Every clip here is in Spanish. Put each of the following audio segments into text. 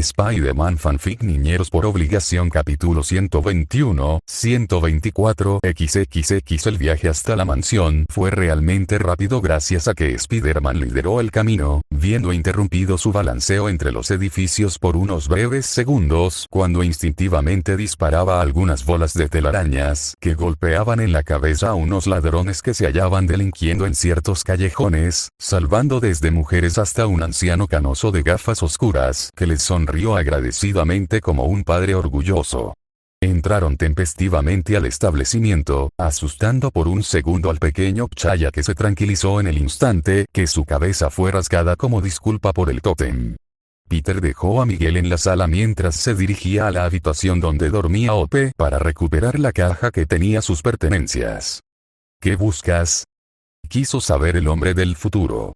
Spider-Man Fanfic Niñeros por Obligación Capítulo 121, 124 XXX. El viaje hasta la mansión fue realmente rápido gracias a que Spider-Man lideró el camino, viendo interrumpido su balanceo entre los edificios por unos breves segundos cuando instintivamente disparaba algunas bolas de telarañas que golpeaban en la cabeza a unos ladrones que se hallaban delinquiendo en ciertos callejones, salvando desde mujeres hasta un anciano canoso de gafas oscuras que les sonrió agradecidamente como un padre orgulloso. Entraron tempestivamente al establecimiento, asustando por un segundo al pequeño Pchaya, que se tranquilizó en el instante que su cabeza fue rasgada como disculpa por el tótem. Peter dejó a Miguel en la sala mientras se dirigía a la habitación donde dormía Ope para recuperar la caja que tenía sus pertenencias. ¿Qué buscas?, quiso saber el hombre del futuro.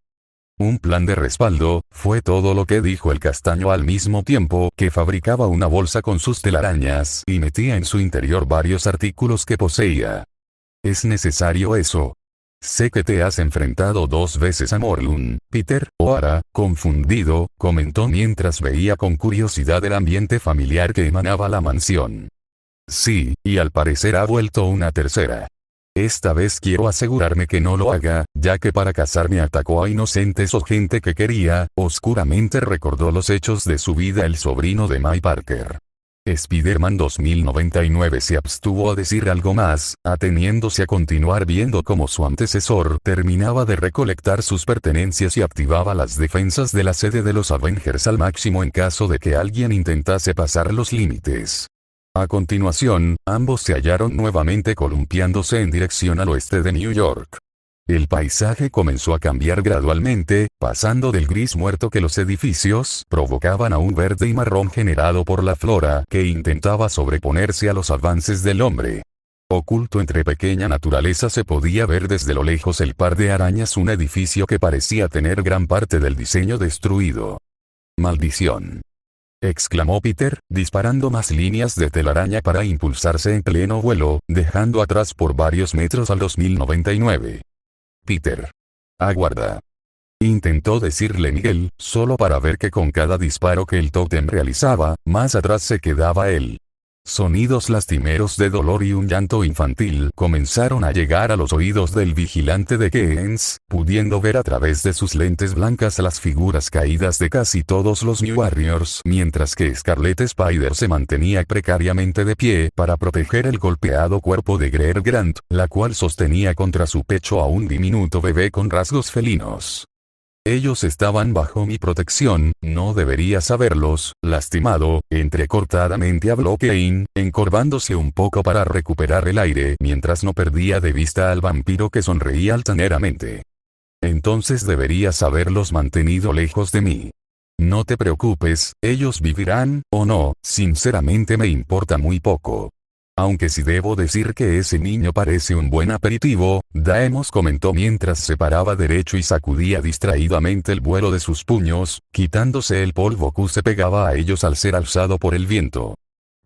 Un plan de respaldo, fue todo lo que dijo el castaño al mismo tiempo que fabricaba una bolsa con sus telarañas y metía en su interior varios artículos que poseía. ¿Es necesario eso? Sé que te has enfrentado 2 veces a Morlun, Peter. O'Hara, confundido, comentó mientras veía con curiosidad el ambiente familiar que emanaba la mansión. Sí, y al parecer ha vuelto una tercera. Esta vez quiero asegurarme que no lo haga, ya que para casarme atacó a inocentes o gente que quería. Oscuramente recordó los hechos de su vida el sobrino de May Parker. Spider-Man 2099 se abstuvo a decir algo más, ateniéndose a continuar viendo cómo su antecesor terminaba de recolectar sus pertenencias y activaba las defensas de la sede de los Avengers al máximo en caso de que alguien intentase pasar los límites. A continuación, ambos se hallaron nuevamente columpiándose en dirección al oeste de New York. El paisaje comenzó a cambiar gradualmente, pasando del gris muerto que los edificios provocaban a un verde y marrón generado por la flora que intentaba sobreponerse a los avances del hombre. Oculto entre pequeña naturaleza se podía ver desde lo lejos el par de arañas, un edificio que parecía tener gran parte del diseño destruido. ¡Maldición!, exclamó Peter, disparando más líneas de telaraña para impulsarse en pleno vuelo, dejando atrás por varios metros al 2099. Peter. Aguarda. Intentó decirle Miguel, solo para ver que con cada disparo que el tótem realizaba, más atrás se quedaba él. Sonidos lastimeros de dolor y un llanto infantil comenzaron a llegar a los oídos del vigilante de Keynes, pudiendo ver a través de sus lentes blancas las figuras caídas de casi todos los New Warriors, mientras que Scarlet Spider se mantenía precariamente de pie para proteger el golpeado cuerpo de Greer Grant, la cual sostenía contra su pecho a un diminuto bebé con rasgos felinos. Ellos estaban bajo mi protección, no debería saberlos, lastimado, entrecortadamente habló Kane, encorvándose un poco para recuperar el aire mientras no perdía de vista al vampiro que sonreía altaneramente. Entonces deberías haberlos mantenido lejos de mí. No te preocupes, ellos vivirán, o no, sinceramente me importa muy poco. Aunque sí debo decir que ese niño parece un buen aperitivo, Daemos comentó mientras se paraba derecho y sacudía distraídamente el vuelo de sus puños, quitándose el polvo que se pegaba a ellos al ser alzado por el viento.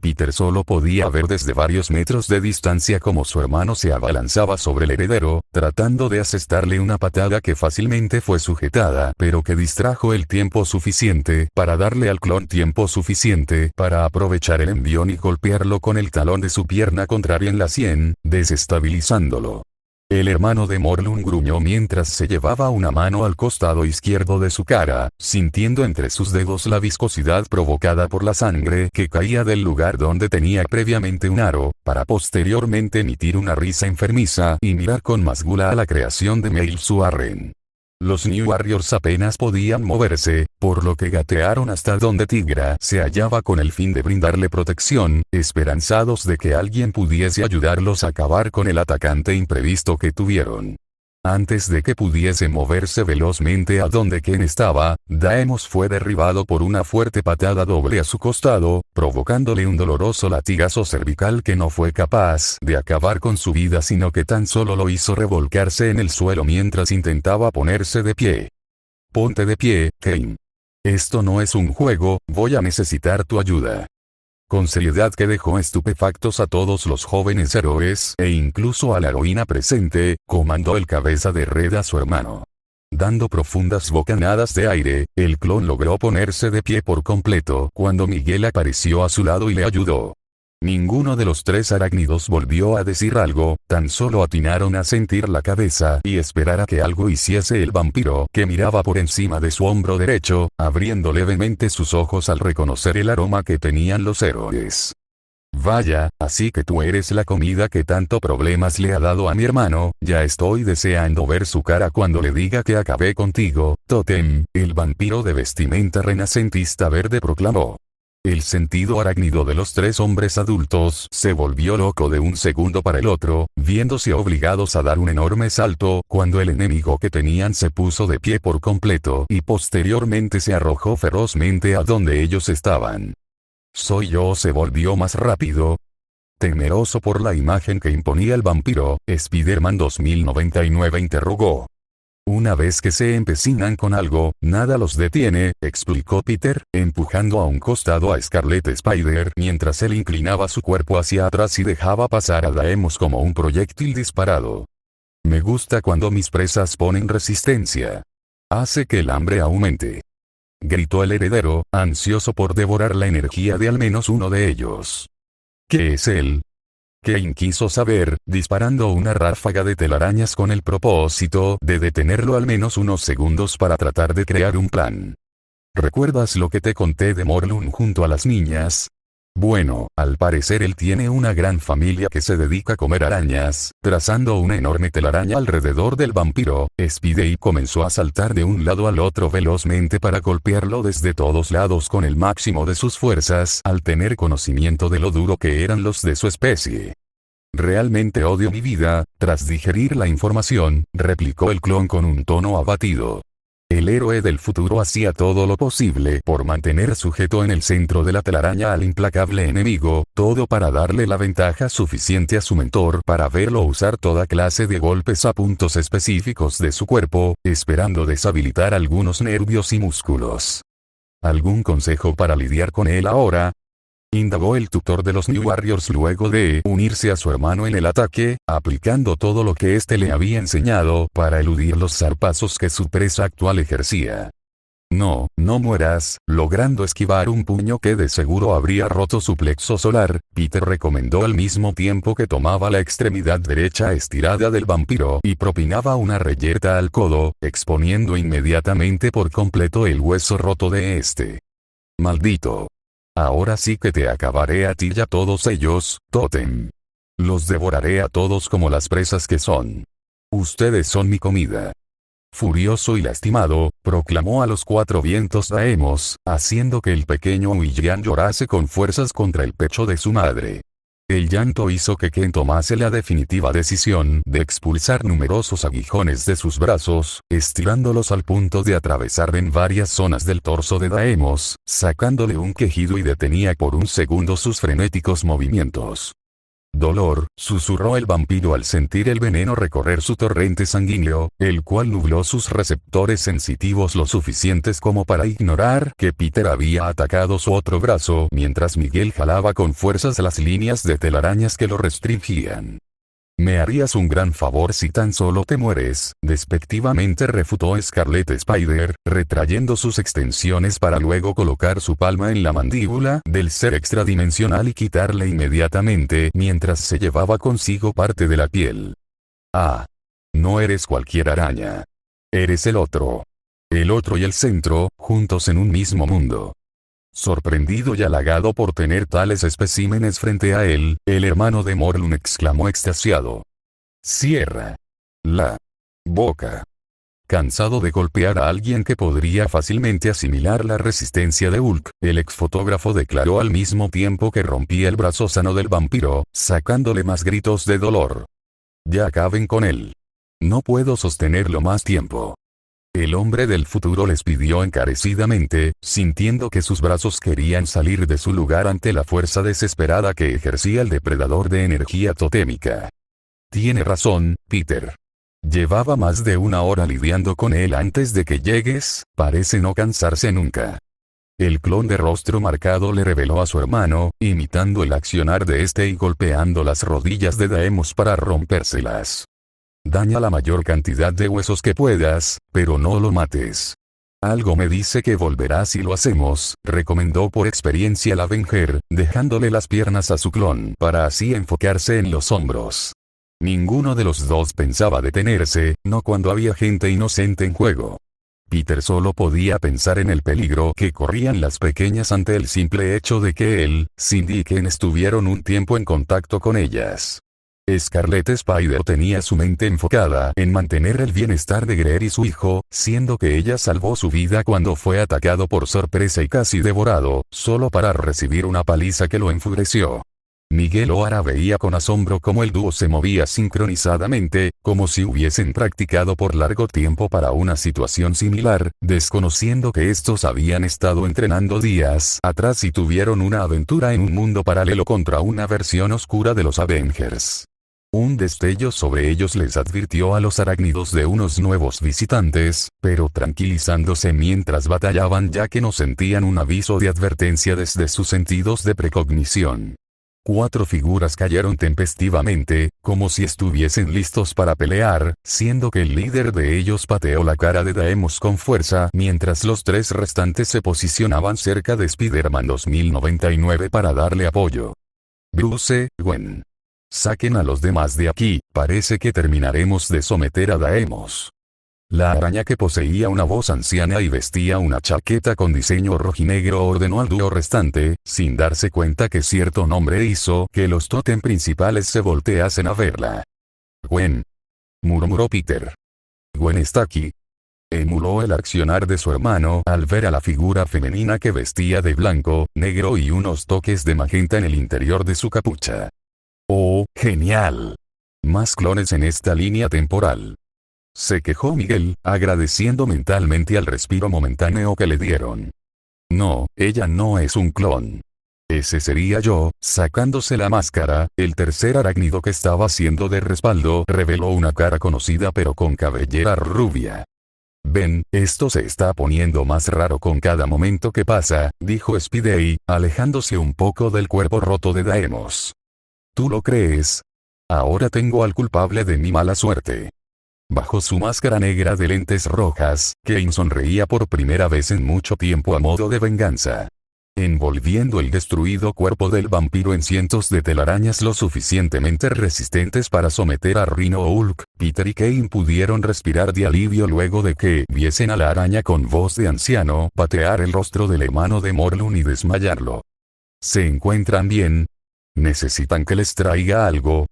Peter solo podía ver desde varios metros de distancia cómo su hermano se abalanzaba sobre el heredero, tratando de asestarle una patada que fácilmente fue sujetada, pero que distrajo el tiempo suficiente para darle al clon tiempo suficiente para aprovechar el envión y golpearlo con el talón de su pierna contraria en la sien, desestabilizándolo. El hermano de Morlun gruñó mientras se llevaba una mano al costado izquierdo de su cara, sintiendo entre sus dedos la viscosidad provocada por la sangre que caía del lugar donde tenía previamente un aro, para posteriormente emitir una risa enfermiza y mirar con más gula a la creación de Miles Warren. Los New Warriors apenas podían moverse, por lo que gatearon hasta donde Tigra se hallaba con el fin de brindarle protección, esperanzados de que alguien pudiese ayudarlos a acabar con el atacante imprevisto que tuvieron. Antes de que pudiese moverse velozmente a donde Ken estaba, Daemos fue derribado por una fuerte patada doble a su costado, provocándole un doloroso latigazo cervical que no fue capaz de acabar con su vida, sino que tan solo lo hizo revolcarse en el suelo mientras intentaba ponerse de pie. Ponte de pie, Kane. Esto no es un juego, voy a necesitar tu ayuda. Con seriedad que dejó estupefactos a todos los jóvenes héroes e incluso a la heroína presente, comandó el cabeza de red a su hermano. Dando profundas bocanadas de aire, el clon logró ponerse de pie por completo cuando Miguel apareció a su lado y le ayudó. Ninguno de los tres arácnidos volvió a decir algo, tan solo atinaron a sentir la cabeza y esperar a que algo hiciese el vampiro que miraba por encima de su hombro derecho, abriendo levemente sus ojos al reconocer el aroma que tenían los héroes. Vaya, así que tú eres la comida que tanto problemas le ha dado a mi hermano, ya estoy deseando ver su cara cuando le diga que acabé contigo, Totem, el vampiro de vestimenta renacentista verde proclamó. El sentido arácnido de los tres hombres adultos se volvió loco de un segundo para el otro, viéndose obligados a dar un enorme salto cuando el enemigo que tenían se puso de pie por completo y posteriormente se arrojó ferozmente a donde ellos estaban. ¿Soy yo? Se volvió más rápido. Temeroso por la imagen que imponía el vampiro, Spider-Man 2099 interrogó. Una vez que se empecinan con algo, nada los detiene, explicó Peter, empujando a un costado a Scarlet Spider mientras él inclinaba su cuerpo hacia atrás y dejaba pasar a Daemos como un proyectil disparado. Me gusta cuando mis presas ponen resistencia. Hace que el hambre aumente. Gritó el heredero, ansioso por devorar la energía de al menos uno de ellos. ¿Qué es él? Kane quiso saber, disparando una ráfaga de telarañas con el propósito de detenerlo al menos unos segundos para tratar de crear un plan. ¿Recuerdas lo que te conté de Morlun junto a las niñas? Bueno, al parecer él tiene una gran familia que se dedica a comer arañas. Trazando una enorme telaraña alrededor del vampiro, Spidey comenzó a saltar de un lado al otro velozmente para golpearlo desde todos lados con el máximo de sus fuerzas al tener conocimiento de lo duro que eran los de su especie. Realmente odio mi vida, tras digerir la información, replicó el clon con un tono abatido. El héroe del futuro hacía todo lo posible por mantener sujeto en el centro de la telaraña al implacable enemigo, todo para darle la ventaja suficiente a su mentor para verlo usar toda clase de golpes a puntos específicos de su cuerpo, esperando deshabilitar algunos nervios y músculos. ¿Algún consejo para lidiar con él ahora? Indagó el tutor de los New Warriors luego de unirse a su hermano en el ataque, aplicando todo lo que éste le había enseñado para eludir los zarpazos que su presa actual ejercía. No mueras, logrando esquivar un puño que de seguro habría roto su plexo solar, Peter recomendó al mismo tiempo que tomaba la extremidad derecha estirada del vampiro y propinaba una reyerta al codo, exponiendo inmediatamente por completo el hueso roto de este. Maldito. Ahora sí que te acabaré a ti y a todos ellos, Totem. Los devoraré a todos como las presas que son. Ustedes son mi comida. Furioso y lastimado, proclamó a los cuatro vientos Daemos, haciendo que el pequeño William llorase con fuerzas contra el pecho de su madre. El llanto hizo que Ken tomase la definitiva decisión de expulsar numerosos aguijones de sus brazos, estirándolos al punto de atravesar en varias zonas del torso de Daemos, sacándole un quejido y detenía por un segundo sus frenéticos movimientos. Dolor, susurró el vampiro al sentir el veneno recorrer su torrente sanguíneo, el cual nubló sus receptores sensitivos lo suficientes como para ignorar que Peter había atacado su otro brazo mientras Miguel jalaba con fuerzas las líneas de telarañas que lo restringían. Me harías un gran favor si tan solo te mueres, despectivamente refutó Scarlet Spider, retrayendo sus extensiones para luego colocar su palma en la mandíbula del ser extradimensional y quitarle inmediatamente mientras se llevaba consigo parte de la piel. Ah. No eres cualquier araña. Eres el otro. El otro y el centro, juntos en un mismo mundo. Sorprendido y halagado por tener tales especímenes frente a él, el hermano de Morlun exclamó extasiado. Cierra la boca. Cansado de golpear a alguien que podría fácilmente asimilar la resistencia de Hulk, el exfotógrafo declaró al mismo tiempo que rompía el brazo sano del vampiro, sacándole más gritos de dolor. Ya acaben con él. No puedo sostenerlo más tiempo. El hombre del futuro les pidió encarecidamente, sintiendo que sus brazos querían salir de su lugar ante la fuerza desesperada que ejercía el depredador de energía totémica. Tiene razón, Peter. Llevaba más de una hora lidiando con él antes de que llegues, parece no cansarse nunca. El clon de rostro marcado le reveló a su hermano, imitando el accionar de este y golpeando las rodillas de Daemos para rompérselas. Daña la mayor cantidad de huesos que puedas, pero no lo mates. Algo me dice que volverá si lo hacemos, recomendó por experiencia el Avenger, dejándole las piernas a su clon para así enfocarse en los hombros. Ninguno de los dos pensaba detenerse, no cuando había gente inocente en juego. Peter solo podía pensar en el peligro que corrían las pequeñas ante el simple hecho de que él, Cindy y Ken estuvieron un tiempo en contacto con ellas. Scarlet Spider tenía su mente enfocada en mantener el bienestar de Greer y su hijo, siendo que ella salvó su vida cuando fue atacado por sorpresa y casi devorado, solo para recibir una paliza que lo enfureció. Miguel O'Hara veía con asombro cómo el dúo se movía sincronizadamente, como si hubiesen practicado por largo tiempo para una situación similar, desconociendo que estos habían estado entrenando días atrás y tuvieron una aventura en un mundo paralelo contra una versión oscura de los Avengers. Un destello sobre ellos les advirtió a los arácnidos de unos nuevos visitantes, pero tranquilizándose mientras batallaban ya que no sentían un aviso de advertencia desde sus sentidos de precognición. 4 figuras cayeron tempestivamente, como si estuviesen listos para pelear, siendo que el líder de ellos pateó la cara de Daemos con fuerza mientras los 3 restantes se posicionaban cerca de Spider-Man 2099 para darle apoyo. Bruce, Gwen. Saquen a los demás de aquí, parece que terminaremos de someter a Daemos. La araña que poseía una voz anciana y vestía una chaqueta con diseño rojinegro ordenó al dúo restante, sin darse cuenta que cierto nombre hizo que los tótem principales se volteasen a verla. Gwen. Murmuró Peter. Gwen está aquí. Emuló el accionar de su hermano al ver a la figura femenina que vestía de blanco, negro y unos toques de magenta en el interior de su capucha. ¡Oh, genial! Más clones en esta línea temporal. Se quejó Miguel, agradeciendo mentalmente al respiro momentáneo que le dieron. No, ella no es un clon. Ese sería yo, sacándose la máscara. El tercer arácnido que estaba haciendo de respaldo reveló una cara conocida pero con cabellera rubia. Ven, esto se está poniendo más raro con cada momento que pasa, dijo Spidey, alejándose un poco del cuerpo roto de Daemos. ¿Tú lo crees? Ahora tengo al culpable de mi mala suerte. Bajo su máscara negra de lentes rojas, Kane sonreía por primera vez en mucho tiempo a modo de venganza. Envolviendo el destruido cuerpo del vampiro en cientos de telarañas lo suficientemente resistentes para someter a Rhino Hulk, Peter y Kane pudieron respirar de alivio luego de que viesen a la araña con voz de anciano patear el rostro del hermano de Morlun y desmayarlo. ¿Se encuentran bien? ¿Necesitan que les traiga algo?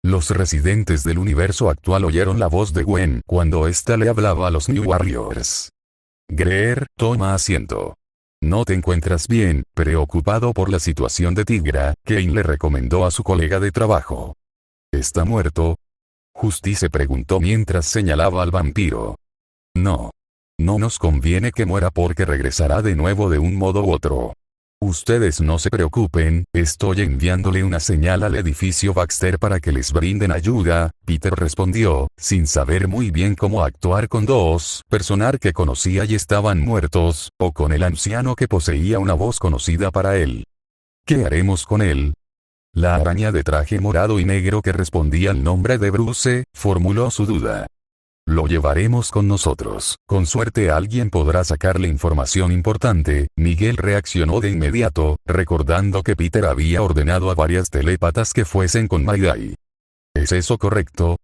Los residentes del universo actual oyeron la voz de Gwen cuando ésta le hablaba a los New Warriors. Greer, toma asiento. ¿No te encuentras bien, preocupado por la situación de Tigra? Kane le recomendó a su colega de trabajo. ¿Está muerto? Justice preguntó mientras señalaba al vampiro. No. No nos conviene que muera porque regresará de nuevo de un modo u otro. Ustedes no se preocupen, estoy enviándole una señal al edificio Baxter para que les brinden ayuda, Peter respondió, sin saber muy bien cómo actuar con 2 personas que conocía y estaban muertos, o con el anciano que poseía una voz conocida para él. ¿Qué haremos con él? La araña de traje morado y negro que respondía al nombre de Bruce, formuló su duda. Lo llevaremos con nosotros. Con suerte alguien podrá sacarle información importante. Miguel reaccionó de inmediato, recordando que Peter había ordenado a varias telépatas que fuesen con Mayday. ¿Es eso correcto?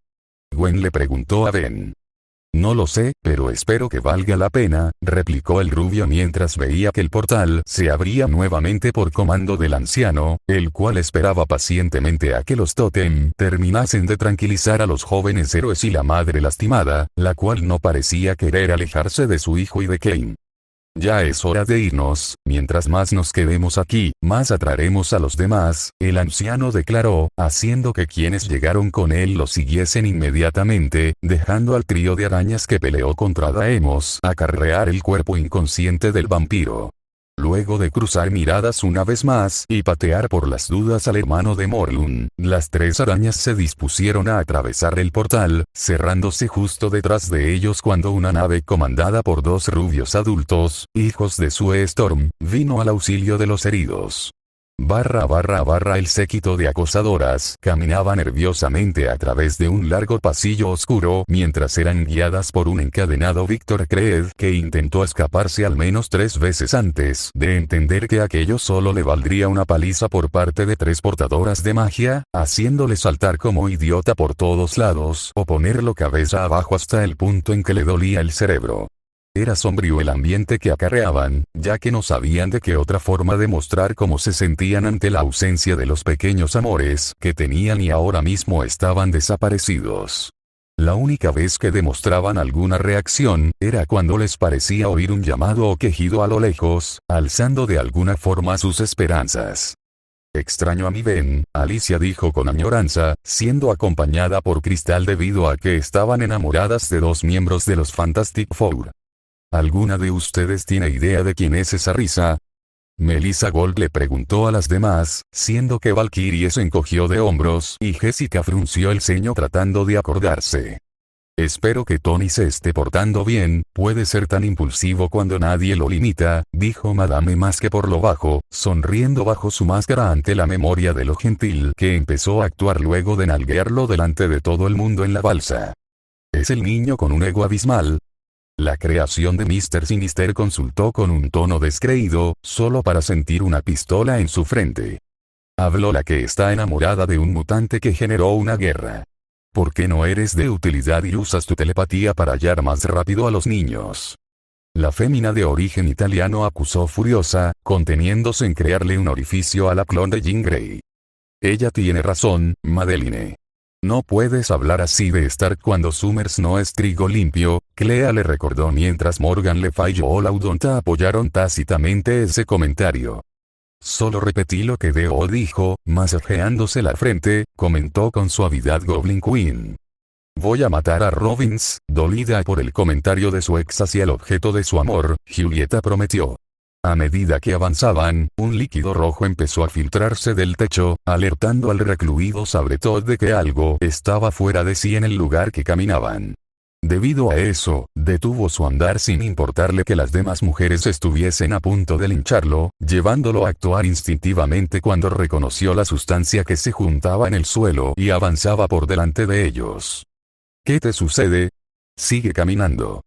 Gwen le preguntó a Ben. No lo sé, pero espero que valga la pena, replicó el rubio mientras veía que el portal se abría nuevamente por comando del anciano, el cual esperaba pacientemente a que los tótem terminasen de tranquilizar a los jóvenes héroes y la madre lastimada, la cual no parecía querer alejarse de su hijo y de Kane. Ya es hora de irnos, mientras más nos quedemos aquí, más atraeremos a los demás, el anciano declaró, haciendo que quienes llegaron con él lo siguiesen inmediatamente, dejando al trío de arañas que peleó contra Daemos acarrear el cuerpo inconsciente del vampiro. Luego de cruzar miradas una vez más y patear por las dudas al hermano de Morlun, las 3 arañas se dispusieron a atravesar el portal, cerrándose justo detrás de ellos cuando una nave comandada por 2 rubios adultos, hijos de Sue Storm, vino al auxilio de los heridos. El séquito de acosadoras caminaba nerviosamente a través de un largo pasillo oscuro mientras eran guiadas por un encadenado Víctor Creed que intentó escaparse al menos 3 veces antes de entender que aquello solo le valdría una paliza por parte de 3 portadoras de magia, haciéndole saltar como idiota por todos lados o ponerlo cabeza abajo hasta el punto en que le dolía el cerebro. Era sombrío el ambiente que acarreaban, ya que no sabían de qué otra forma demostrar cómo se sentían ante la ausencia de los pequeños amores que tenían y ahora mismo estaban desaparecidos. La única vez que demostraban alguna reacción, era cuando les parecía oír un llamado o quejido a lo lejos, alzando de alguna forma sus esperanzas. «Extraño a mi Ben», Alicia dijo con añoranza, siendo acompañada por Cristal debido a que estaban enamoradas de 2 miembros de los Fantastic Four. ¿Alguna de ustedes tiene idea de quién es esa risa? Melissa Gold le preguntó a las demás, siendo que Valkyrie se encogió de hombros y Jessica frunció el ceño tratando de acordarse. «Espero que Tony se esté portando bien, puede ser tan impulsivo cuando nadie lo limita», dijo Madame Masque por lo bajo, sonriendo bajo su máscara ante la memoria de lo gentil que empezó a actuar luego de nalguearlo delante de todo el mundo en la balsa. «¿Es el niño con un ego abismal?». La creación de Mr. Sinister consultó con un tono descreído, solo para sentir una pistola en su frente. Habló la que está enamorada de un mutante que generó una guerra. ¿Por qué no eres de utilidad y usas tu telepatía para hallar más rápido a los niños? La fémina de origen italiano acusó furiosa, conteniéndose en crearle un orificio a la clon de Jean Grey. Ella tiene razón, Madeline. No puedes hablar así de Stark cuando Summers no es trigo limpio, Clea le recordó mientras Morgan Le Fay y Ola Udonta apoyaron tácitamente ese comentario. Solo repetí lo que Deo dijo, masajeándose la frente, comentó con suavidad Goblin Queen. Voy a matar a Robbins, dolida por el comentario de su ex hacia el objeto de su amor, Julieta prometió. A medida que avanzaban, un líquido rojo empezó a filtrarse del techo, alertando al recluido Sabretooth de que algo estaba fuera de sí en el lugar que caminaban. Debido a eso, detuvo su andar sin importarle que las demás mujeres estuviesen a punto de lincharlo, llevándolo a actuar instintivamente cuando reconoció la sustancia que se juntaba en el suelo y avanzaba por delante de ellos. ¿Qué te sucede? Sigue caminando.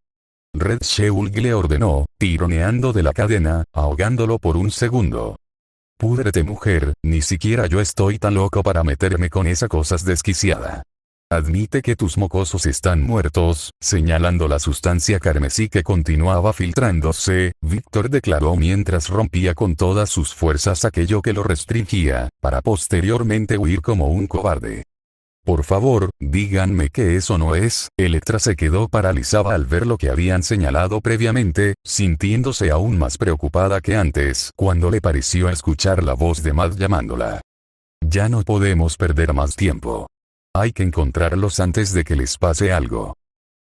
Red Sheulg le ordenó, tironeando de la cadena, ahogándolo por un segundo. Púdrete mujer, ni siquiera yo estoy tan loco para meterme con esa cosa desquiciada. Admite que tus mocosos están muertos, señalando la sustancia carmesí que continuaba filtrándose, Víctor declaró mientras rompía con todas sus fuerzas aquello que lo restringía, para posteriormente huir como un cobarde. Por favor, díganme que eso no es. Elektra se quedó paralizada al ver lo que habían señalado previamente, sintiéndose aún más preocupada que antes, cuando le pareció escuchar la voz de Matt llamándola. Ya no podemos perder más tiempo. Hay que encontrarlos antes de que les pase algo.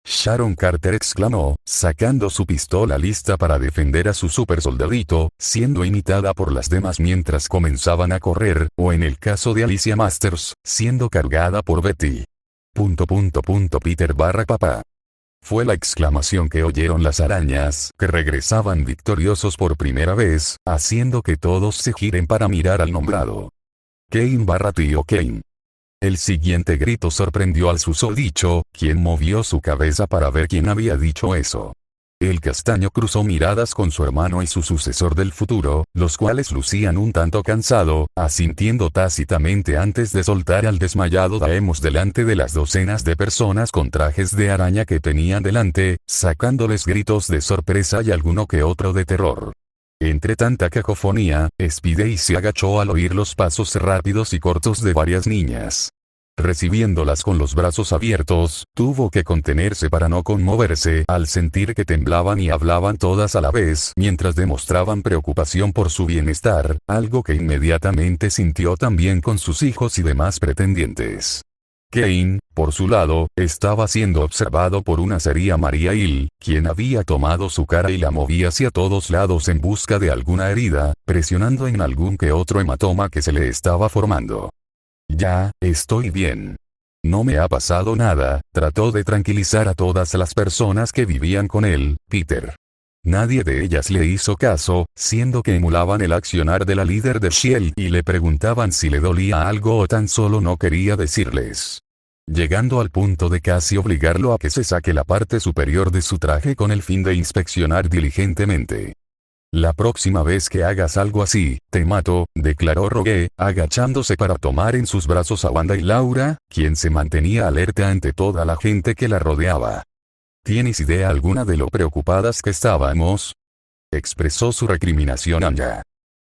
Sharon Carter exclamó, sacando su pistola lista para defender a su supersoldadito, siendo imitada por las demás mientras comenzaban a correr, o en el caso de Alicia Masters, siendo cargada por Betty. Peter/papá. Fue la exclamación que oyeron las arañas, que regresaban victoriosos por primera vez, haciendo que todos se giren para mirar al nombrado. Kane/tío Kane. El siguiente grito sorprendió al susodicho, quien movió su cabeza para ver quién había dicho eso. El castaño cruzó miradas con su hermano y su sucesor del futuro, los cuales lucían un tanto cansado, asintiendo tácitamente antes de soltar al desmayado Daemos delante de las docenas de personas con trajes de araña que tenían delante, sacándoles gritos de sorpresa y alguno que otro de terror. Entre tanta cacofonía, Spidey se agachó al oír los pasos rápidos y cortos de varias niñas. Recibiéndolas con los brazos abiertos, tuvo que contenerse para no conmoverse al sentir que temblaban y hablaban todas a la vez mientras demostraban preocupación por su bienestar, algo que inmediatamente sintió también con sus hijos y demás pretendientes. Kane, por su lado, estaba siendo observado por una seria Maria Hill, quien había tomado su cara y la movía hacia todos lados en busca de alguna herida, presionando en algún que otro hematoma que se le estaba formando. Ya, estoy bien. No me ha pasado nada, trató de tranquilizar a todas las personas que vivían con él, Peter. Nadie de ellas le hizo caso, siendo que emulaban el accionar de la líder de Shield y le preguntaban si le dolía algo o tan solo no quería decirles. Llegando al punto de casi obligarlo a que se saque la parte superior de su traje con el fin de inspeccionar diligentemente. La próxima vez que hagas algo así, te mato, declaró Rogue, agachándose para tomar en sus brazos a Wanda y Laura, quien se mantenía alerta ante toda la gente que la rodeaba. ¿Tienes idea alguna de lo preocupadas que estábamos?, expresó su recriminación Anya.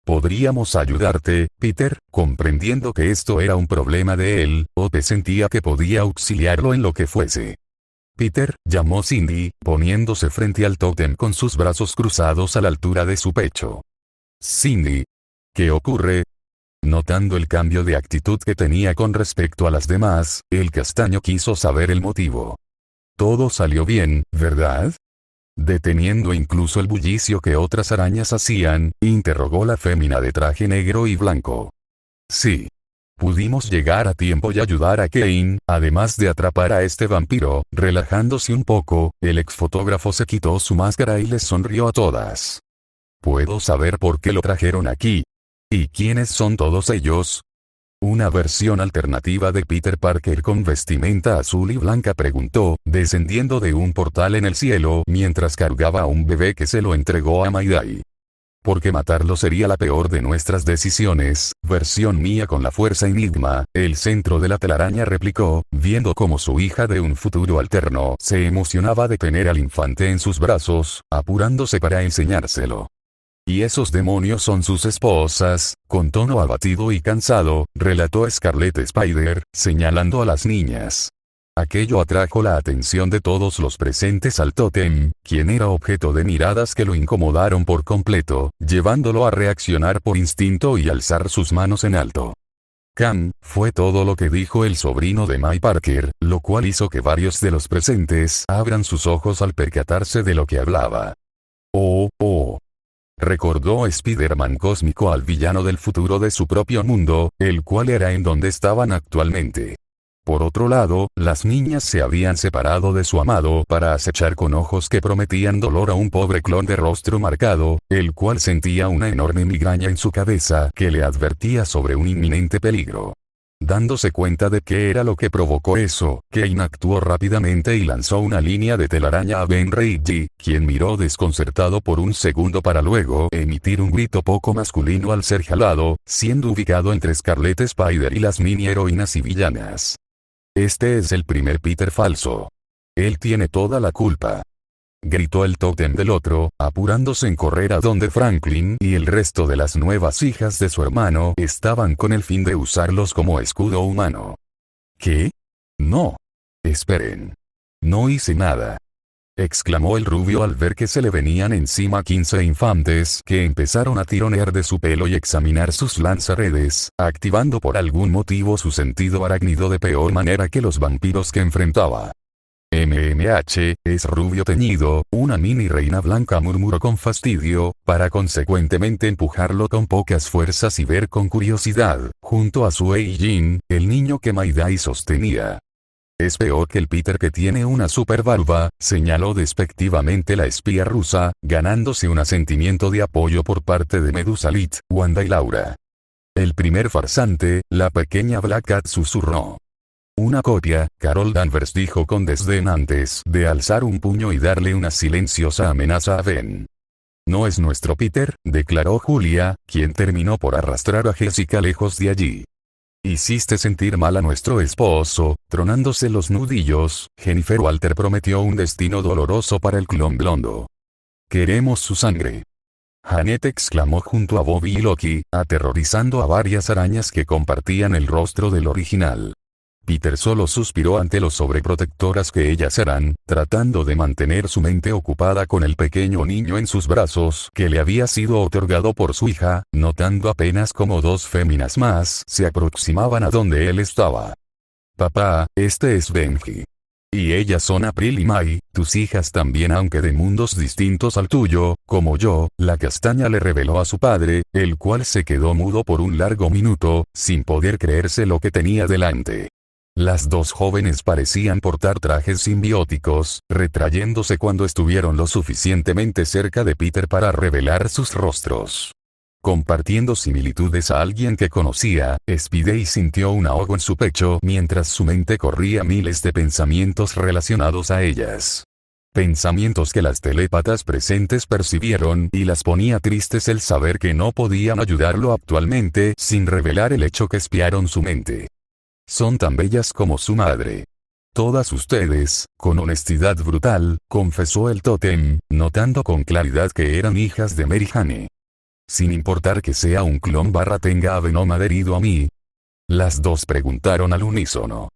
Podríamos ayudarte, Peter, comprendiendo que esto era un problema de él, o te sentía que podía auxiliarlo en lo que fuese. Peter, llamó Cindy, poniéndose frente al tótem con sus brazos cruzados a la altura de su pecho. Cindy. ¿Qué ocurre? Notando el cambio de actitud que tenía con respecto a las demás, el castaño quiso saber el motivo. Todo salió bien, ¿verdad? Deteniendo incluso el bullicio que otras arañas hacían, interrogó la fémina de traje negro y blanco. Sí. Pudimos llegar a tiempo y ayudar a Kane, además de atrapar a este vampiro. Relajándose un poco, el exfotógrafo se quitó su máscara y les sonrió a todas. ¿Puedo saber por qué lo trajeron aquí? ¿Y quiénes son todos ellos? Una versión alternativa de Peter Parker con vestimenta azul y blanca preguntó, descendiendo de un portal en el cielo mientras cargaba a un bebé que se lo entregó a Mayday. Porque matarlo sería la peor de nuestras decisiones, versión mía con la fuerza enigma, el centro de la telaraña replicó, viendo cómo su hija de un futuro alterno se emocionaba de tener al infante en sus brazos, apurándose para enseñárselo. Y esos demonios son sus esposas, con tono abatido y cansado, relató Scarlet Spider, señalando a las niñas. Aquello atrajo la atención de todos los presentes al tótem, quien era objeto de miradas que lo incomodaron por completo, llevándolo a reaccionar por instinto y alzar sus manos en alto. Cam, fue todo lo que dijo el sobrino de May Parker, lo cual hizo que varios de los presentes abran sus ojos al percatarse de lo que hablaba. Oh. Recordó Spider-Man cósmico al villano del futuro de su propio mundo, el cual era en donde estaban actualmente. Por otro lado, las niñas se habían separado de su amado para acechar con ojos que prometían dolor a un pobre clon de rostro marcado, el cual sentía una enorme migraña en su cabeza que le advertía sobre un inminente peligro. Dándose cuenta de qué era lo que provocó eso, Kane actuó rápidamente y lanzó una línea de telaraña a Ben Reilly, quien miró desconcertado por un segundo para luego emitir un grito poco masculino al ser jalado, siendo ubicado entre Scarlet Spider y las mini heroínas y villanas. Este es el primer Peter falso. Él tiene toda la culpa. Gritó el tótem del otro, apurándose en correr a donde Franklin y el resto de las nuevas hijas de su hermano estaban con el fin de usarlos como escudo humano. ¿Qué? No. Esperen. No hice nada. Exclamó el rubio al ver que se le venían encima 15 infantes que empezaron a tironear de su pelo y examinar sus lanzaredes, activando por algún motivo su sentido arácnido de peor manera que los vampiros que enfrentaba. Es rubio teñido, una mini reina blanca, murmuró con fastidio, para consecuentemente empujarlo con pocas fuerzas y ver con curiosidad, junto a su Eijin, el niño que Mayday sostenía. Es peor que el Peter que tiene una super barba, señaló despectivamente la espía rusa, ganándose un asentimiento de apoyo por parte de Medusa Lit, Wanda y Laura. El primer farsante, la pequeña Black Cat susurró. Una copia, Carol Danvers dijo con desdén antes de alzar un puño y darle una silenciosa amenaza a Ben. No es nuestro Peter, declaró Julia, quien terminó por arrastrar a Jessica lejos de allí. Hiciste sentir mal a nuestro esposo, tronándose los nudillos. Jennifer Walter prometió un destino doloroso para el clon blondo. Queremos su sangre. Janet exclamó junto a Bobby y Loki, aterrorizando a varias arañas que compartían el rostro del original. Peter solo suspiró ante lo sobreprotectoras que ellas eran, tratando de mantener su mente ocupada con el pequeño niño en sus brazos que le había sido otorgado por su hija, notando apenas como dos féminas más se aproximaban a donde él estaba. Papá, este es Benji. Y ellas son April y May, tus hijas también, aunque de mundos distintos al tuyo, como yo. La castaña le reveló a su padre, el cual se quedó mudo por un largo minuto, sin poder creerse lo que tenía delante. Las dos jóvenes parecían portar trajes simbióticos, retrayéndose cuando estuvieron lo suficientemente cerca de Peter para revelar sus rostros. Compartiendo similitudes a alguien que conocía, Spidey sintió un ahogo en su pecho mientras su mente corría miles de pensamientos relacionados a ellas. Pensamientos que las telépatas presentes percibieron y las ponía tristes el saber que no podían ayudarlo actualmente sin revelar el hecho que espiaron su mente. Son tan bellas como su madre. Todas ustedes, con honestidad brutal, confesó el tótem, notando con claridad que eran hijas de Mary Jane. Sin importar que sea un clon / tenga a Venom adherido a mí. Las dos preguntaron al unísono.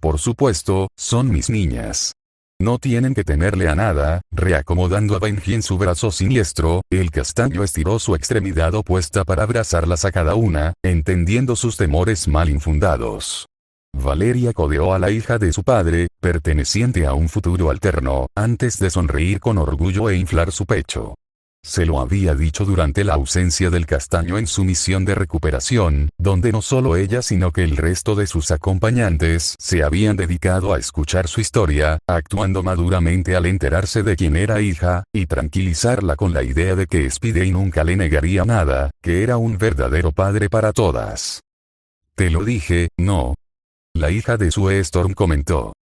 Por supuesto, son mis niñas. No tienen que temerle a nada. Reacomodando a Benji en su brazo siniestro, el castaño estiró su extremidad opuesta para abrazarlas a cada una, entendiendo sus temores mal infundados. Valeria codeó a la hija de su padre, perteneciente a un futuro alterno, antes de sonreír con orgullo e inflar su pecho. Se lo había dicho durante la ausencia del castaño en su misión de recuperación, donde no solo ella sino que el resto de sus acompañantes se habían dedicado a escuchar su historia, actuando maduramente al enterarse de quién era hija, y tranquilizarla con la idea de que Spidey nunca le negaría nada, que era un verdadero padre para todas. Te lo dije, ¿no? La hija de Sue Storm comentó.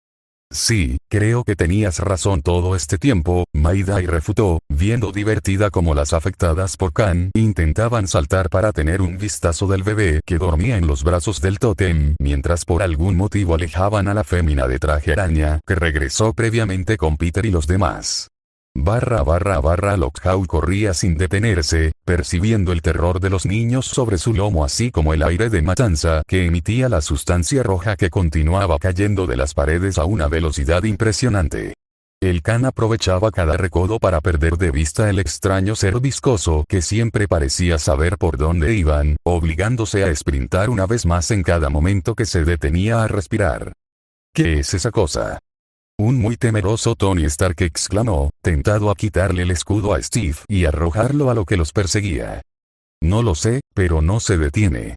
Sí, creo que tenías razón todo este tiempo, Mayday refutó, viendo divertida como las afectadas por Khan intentaban saltar para tener un vistazo del bebé que dormía en los brazos del tótem, mientras por algún motivo alejaban a la fémina de traje araña que regresó previamente con Peter y los demás. Lockjaw corría sin detenerse, percibiendo el terror de los niños sobre su lomo así como el aire de matanza que emitía la sustancia roja que continuaba cayendo de las paredes a una velocidad impresionante. El Khan aprovechaba cada recodo para perder de vista el extraño ser viscoso que siempre parecía saber por dónde iban, obligándose a esprintar una vez más en cada momento que se detenía a respirar. ¿Qué es esa cosa? Un muy temeroso Tony Stark exclamó, tentado a quitarle el escudo a Steve y arrojarlo a lo que los perseguía. No lo sé, pero no se detiene.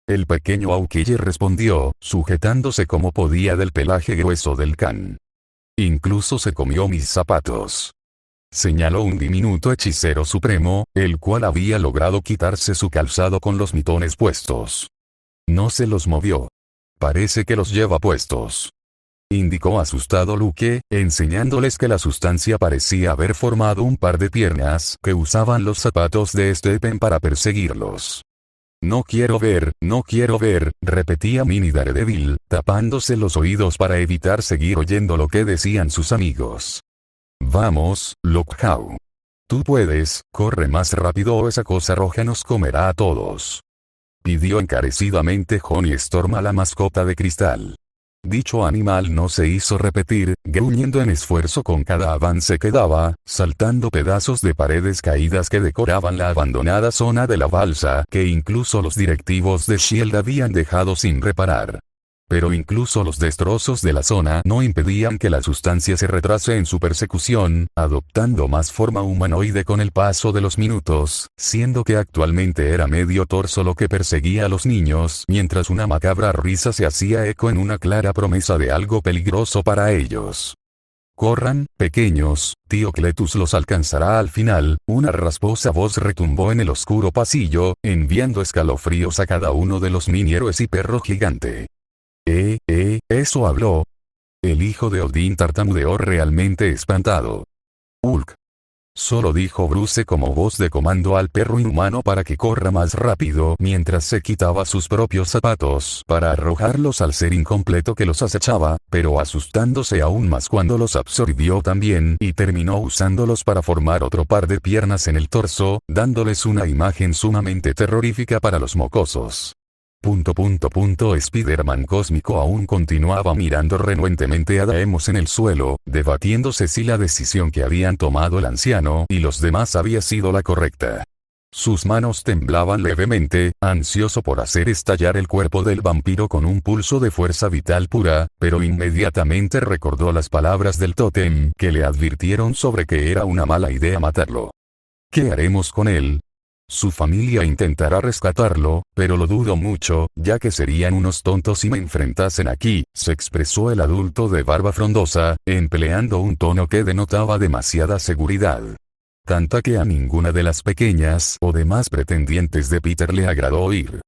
El pequeño Hawkeye respondió, sujetándose como podía del pelaje grueso del Khan. Incluso se comió mis zapatos. Señaló un diminuto hechicero supremo, el cual había logrado quitarse su calzado con los mitones puestos. No se los movió. Parece que los lleva puestos. Indicó asustado Luke, enseñándoles que la sustancia parecía haber formado un par de piernas que usaban los zapatos de Stephen para perseguirlos. No quiero ver, repetía Mini Daredevil, tapándose los oídos para evitar seguir oyendo lo que decían sus amigos. Vamos, Lockjaw. Tú puedes, corre más rápido o esa cosa roja nos comerá a todos. Pidió encarecidamente Johnny Storm a la mascota de cristal. Dicho animal no se hizo repetir, gruñendo en esfuerzo con cada avance que daba, saltando pedazos de paredes caídas que decoraban la abandonada zona de la balsa que incluso los directivos de S.H.I.E.L.D. habían dejado sin reparar. Pero incluso los destrozos de la zona no impedían que la sustancia se retrase en su persecución, adoptando más forma humanoide con el paso de los minutos, siendo que actualmente era medio torso lo que perseguía a los niños, mientras una macabra risa se hacía eco en una clara promesa de algo peligroso para ellos. Corran, pequeños, tío Cletus los alcanzará al final, una rasposa voz retumbó en el oscuro pasillo, enviando escalofríos a cada uno de los mini héroes y perro gigante. Eso habló. El hijo de Odín tartamudeó realmente espantado. Hulk. Solo dijo Bruce como voz de comando al perro inhumano para que corra más rápido mientras se quitaba sus propios zapatos para arrojarlos al ser incompleto que los acechaba, pero asustándose aún más cuando los absorbió también y terminó usándolos para formar otro par de piernas en el torso, dándoles una imagen sumamente terrorífica para los mocosos. Spider-Man cósmico aún continuaba mirando renuentemente a Daemos en el suelo, debatiéndose si la decisión que habían tomado el anciano y los demás había sido la correcta. Sus manos temblaban levemente, ansioso por hacer estallar el cuerpo del vampiro con un pulso de fuerza vital pura, pero inmediatamente recordó las palabras del tótem que le advirtieron sobre que era una mala idea matarlo. ¿Qué haremos con él? Su familia intentará rescatarlo, pero lo dudo mucho, ya que serían unos tontos si me enfrentasen aquí, se expresó el adulto de barba frondosa, empleando un tono que denotaba demasiada seguridad. Tanta que a ninguna de las pequeñas o demás pretendientes de Peter le agradó oír.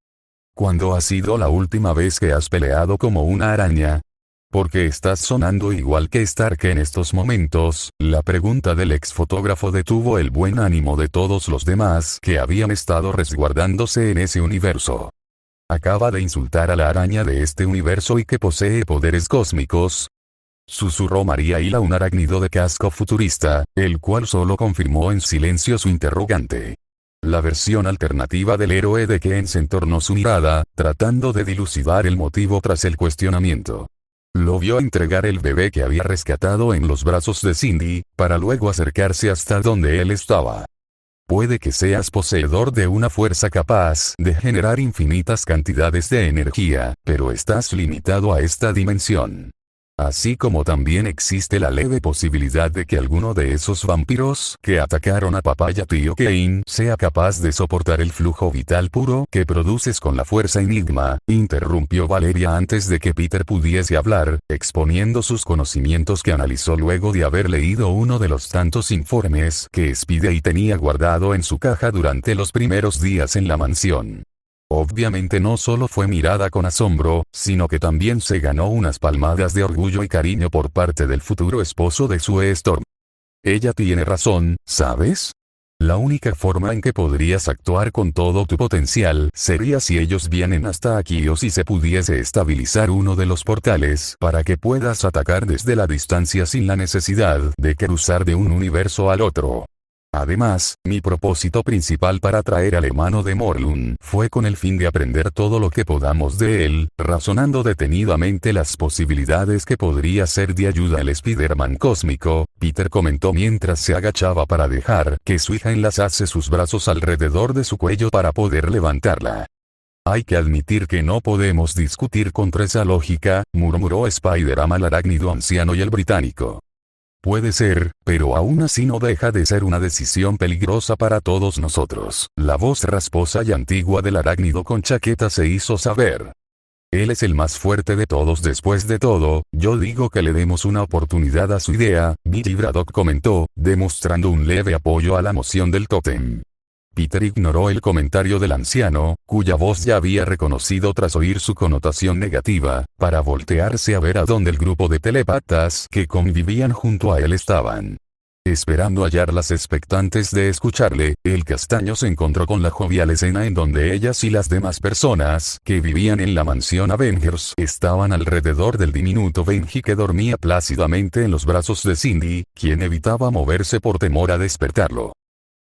¿Cuándo ha sido la última vez que has peleado como una araña? ¿Por qué estás sonando igual que Stark en estos momentos? La pregunta del ex fotógrafo detuvo el buen ánimo de todos los demás que habían estado resguardándose en ese universo. ¿Acaba de insultar a la araña de este universo y que posee poderes cósmicos? Susurró María Hila, un arácnido de casco futurista, el cual solo confirmó en silencio su interrogante. La versión alternativa del héroe de Kens entornó su mirada, tratando de dilucidar el motivo tras el cuestionamiento. Lo vio entregar el bebé que había rescatado en los brazos de Cindy, para luego acercarse hasta donde él estaba. Puede que seas poseedor de una fuerza capaz de generar infinitas cantidades de energía, pero estás limitado a esta dimensión. Así como también existe la leve posibilidad de que alguno de esos vampiros que atacaron a papá y a tío Kane sea capaz de soportar el flujo vital puro que produces con la fuerza Enigma, interrumpió Valeria antes de que Peter pudiese hablar, exponiendo sus conocimientos que analizó luego de haber leído uno de los tantos informes que Spidey tenía guardado en su caja durante los primeros días en la mansión. Obviamente no solo fue mirada con asombro, sino que también se ganó unas palmadas de orgullo y cariño por parte del futuro esposo de Sue Storm. Ella tiene razón, ¿sabes? La única forma en que podrías actuar con todo tu potencial sería si ellos vienen hasta aquí o si se pudiese estabilizar uno de los portales para que puedas atacar desde la distancia sin la necesidad de cruzar de un universo al otro. Además, mi propósito principal para traer al hermano de Morlun fue con el fin de aprender todo lo que podamos de él, razonando detenidamente las posibilidades que podría ser de ayuda al Spider-Man cósmico, Peter comentó mientras se agachaba para dejar que su hija enlazase sus brazos alrededor de su cuello para poder levantarla. Hay que admitir que no podemos discutir contra esa lógica, murmuró Spider-Man al arácnido anciano y el británico. Puede ser, pero aún así no deja de ser una decisión peligrosa para todos nosotros. La voz rasposa y antigua del arácnido con chaqueta se hizo saber. Él es el más fuerte de todos después de todo, yo digo que le demos una oportunidad a su idea, Billy Braddock comentó, demostrando un leve apoyo a la moción del tótem. Peter ignoró el comentario del anciano, cuya voz ya había reconocido tras oír su connotación negativa, para voltearse a ver a dónde el grupo de telepatas que convivían junto a él estaban. Esperando hallarlas expectantes de escucharle, el castaño se encontró con la jovial escena en donde ellas y las demás personas que vivían en la mansión Avengers estaban alrededor del diminuto Benji que dormía plácidamente en los brazos de Cindy, quien evitaba moverse por temor a despertarlo.